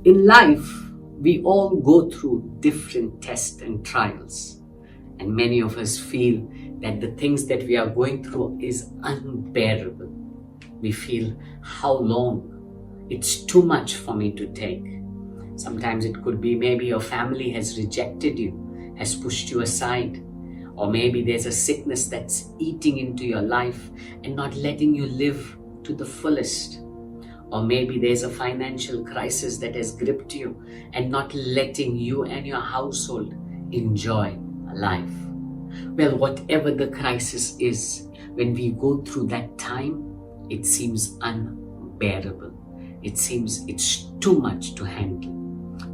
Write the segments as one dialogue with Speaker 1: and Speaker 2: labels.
Speaker 1: In life, we all go through different tests and trials, and many of us feel that the things that we are going through is unbearable. We feel, how long? It's too much for me to take. Sometimes it could be maybe your family has rejected you, has pushed you aside, or maybe there's a sickness that's eating into your life and not letting you live to the fullest. Or maybe there's a financial crisis that has gripped you and not letting you and your household enjoy life. Well, whatever the crisis is, when we go through that time, it seems unbearable. It seems it's too much to handle.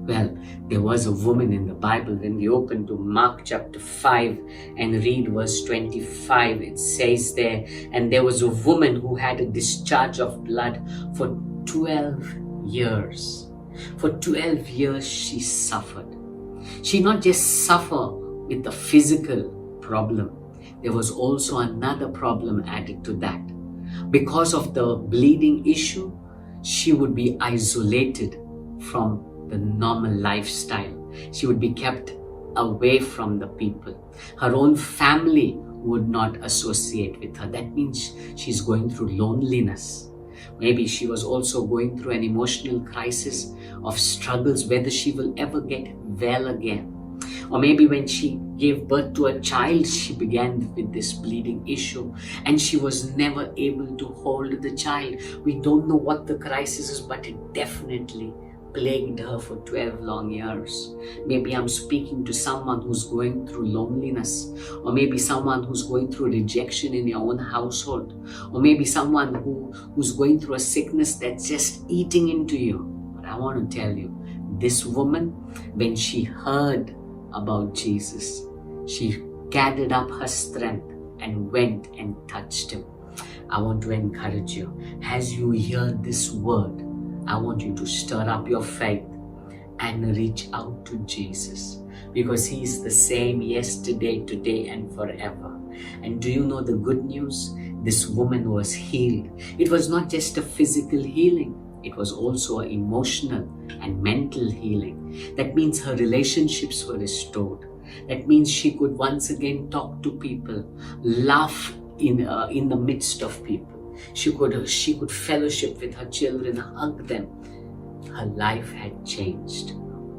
Speaker 1: Well, there was a woman in the Bible. When we open to Mark chapter 5 and read verse 25, it says there, and there was a woman who had a discharge of blood for 12 years. For 12 years she suffered. She not just suffered with the physical problem. There was also another problem added to that. Because of the bleeding issue, she would be isolated from the normal lifestyle. She would be kept away from the people. Her own family would not associate with her. That means she's going through loneliness. Maybe she was also going through an emotional crisis of struggles, whether she will ever get well again. Or maybe when she gave birth to a child, she began with this bleeding issue and she was never able to hold the child. We don't know what the crisis is, but it definitely plagued her for 12 long years. Maybe I'm speaking to someone who's going through loneliness, or maybe someone who's going through rejection in your own household, or maybe someone who's going through a sickness that's just eating into you. But I want to tell you, this woman, when she heard about Jesus, she gathered up her strength and went and touched him. I want to encourage you, as you hear this word, I want you to stir up your faith and reach out to Jesus, because he is the same yesterday, today, and forever. And do you know the good news? This woman was healed. It was not just a physical healing. It was also an emotional and mental healing. That means her relationships were restored. That means she could once again talk to people, laugh in the midst of people. She could fellowship with her children, hug them. Her life had changed,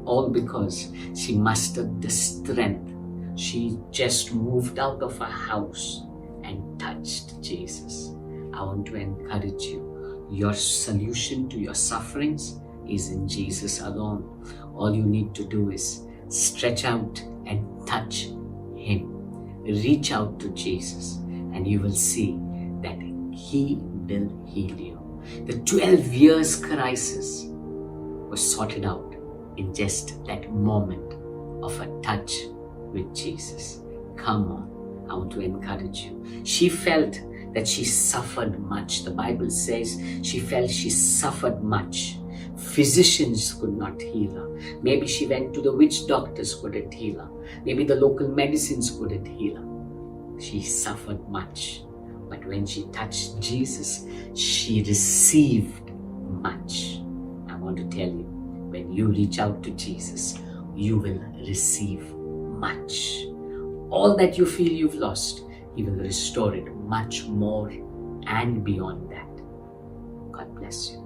Speaker 1: all because she mustered the strength. She just moved out of her house and touched Jesus. I want to encourage you. Your solution to your sufferings is in Jesus alone. All you need to do is stretch out and touch him. Reach out to Jesus and you will see that he will heal you. The 12 years crisis was sorted out in just that moment of a touch with Jesus. Come on, I want to encourage you. She felt that she suffered much. The Bible says she felt she suffered much. Physicians could not heal her. Maybe she went to the witch doctors, couldn't heal her. Maybe the local medicines couldn't heal her. She suffered much. But when she touched Jesus, she received much. I want to tell you, when you reach out to Jesus, you will receive much. All that you feel you've lost, he will restore it much more and beyond that. God bless you.